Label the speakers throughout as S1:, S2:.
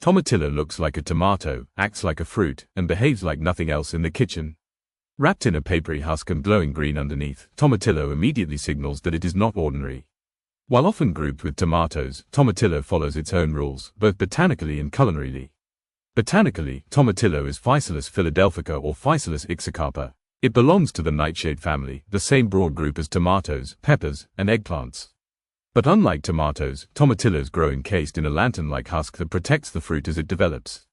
S1: Tomatillo looks like a tomato, acts like a fruit, and behaves like nothing else in the kitchen. Wrapped in a papery husk and glowing green underneath, tomatillo immediately signals that it is not ordinary. While often grouped with tomatoes, tomatillo follows its own rules, both botanically and culinarily. Botanically, tomatillo is Physalis philadelphica or Physalis ixocarpa. It belongs to the nightshade family, the same broad group as tomatoes, peppers, and eggplants. But unlike tomatoes, tomatillos grow encased in a lantern-like husk that protects the fruit as it develops.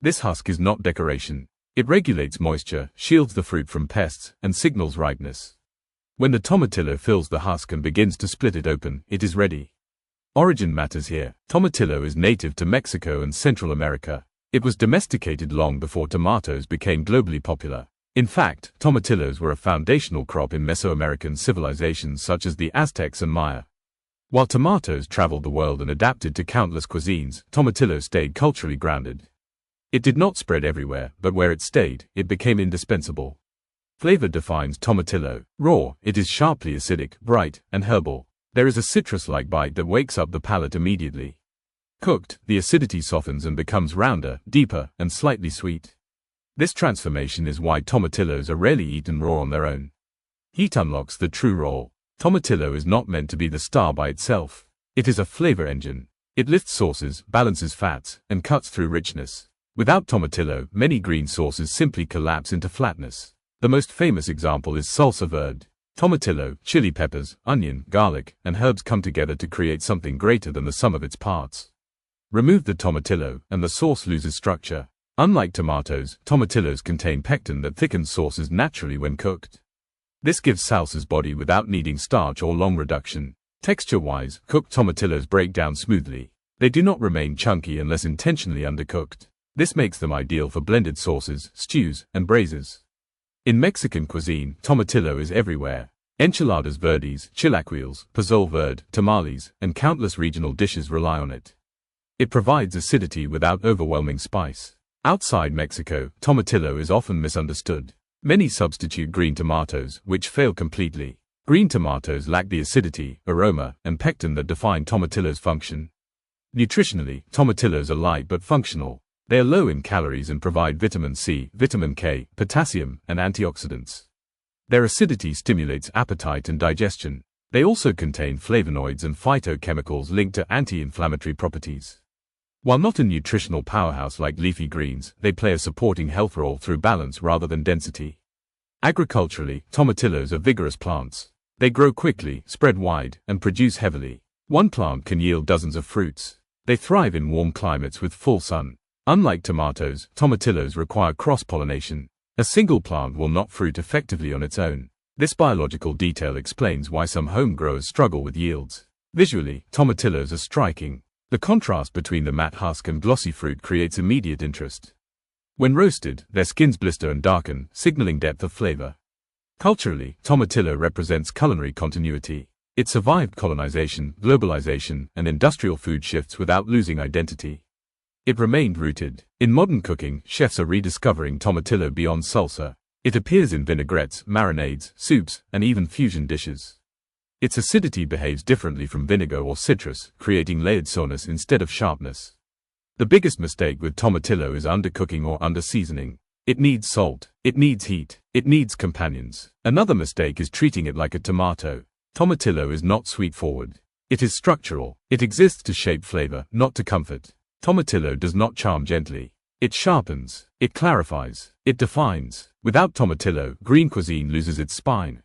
S1: This husk is not decoration. It regulates moisture, shields the fruit from pests, and signals ripeness. When the tomatillo fills the husk and begins to split it open, it is ready. Origin matters here. Tomatillo is native to Mexico and Central America. It was domesticated long before tomatoes became globally popular. In fact, tomatillos were a foundational crop in Mesoamerican civilizations such as the Aztecs and Maya. While tomatoes traveled the world and adapted to countless cuisines, tomatillo stayed culturally grounded. It did not spread everywhere, but where it stayed, it became indispensable. Flavor defines tomatillo. Raw, it is sharply acidic, bright, and herbal. There is a citrus-like bite that wakes up the palate immediately. Cooked, the acidity softens and becomes rounder, deeper, and slightly sweet. This transformation is why tomatillos are rarely eaten raw on their own. Heat unlocks the true role. Tomatillo is not meant to be the star by itself. It is a flavor engine. It lifts sauces, balances fats, and cuts through richness. Without tomatillo, many green sauces simply collapse into flatness. The most famous example is salsa verde. Tomatillo, chili peppers, onion, garlic, and herbs come together to create something greater than the sum of its parts. Remove the tomatillo, and the sauce loses structure. Unlike tomatoes, tomatillos contain pectin that thickens sauces naturally when cooked. This gives salsas body without needing starch or long reduction. Texture-wise, cooked tomatillos break down smoothly. They do not remain chunky unless intentionally undercooked. This makes them ideal for blended sauces, stews, and braises. In Mexican cuisine, tomatillo is everywhere. Enchiladas verdes, chilaquiles, pozole verde, tamales, and countless regional dishes rely on it. It provides acidity without overwhelming spice. Outside Mexico, tomatillo is often misunderstood. Many substitute green tomatoes, which fail completely. Green tomatoes lack the acidity, aroma, and pectin that define tomatillo's function. Nutritionally, tomatillos are light but functional. They are low in calories and provide vitamin C, vitamin K, potassium, and antioxidants. Their acidity stimulates appetite and digestion. They also contain flavonoids and phytochemicals linked to anti-inflammatory properties. While not a nutritional powerhouse like leafy greens, they play a supporting health role through balance rather than density. Agriculturally, tomatillos are vigorous plants. They grow quickly, spread wide, and produce heavily. One plant can yield dozens of fruits. They thrive in warm climates with full sun. Unlike tomatoes, tomatillos require cross-pollination. A single plant will not fruit effectively on its own. This biological detail explains why some home growers struggle with yields. Visually, tomatillos are striking. The contrast between the matte husk and glossy fruit creates immediate interest. When roasted, their skins blister and darken, signaling depth of flavor. Culturally, tomatillo represents culinary continuity. It survived colonization, globalization, and industrial food shifts without losing identity. It remained rooted. In modern cooking, chefs are rediscovering tomatillo beyond salsa. It appears in vinaigrettes, marinades, soups, and even fusion dishes. Its acidity behaves differently from vinegar or citrus, creating layered sourness instead of sharpness. The biggest mistake with tomatillo is undercooking or underseasoning. It needs salt. It needs heat. It needs companions. Another mistake is treating it like a tomato. Tomatillo is not sweet-forward. It is structural. It exists to shape flavor, not to comfort. Tomatillo does not charm gently. It sharpens. It clarifies. It defines. Without tomatillo, green cuisine loses its spine.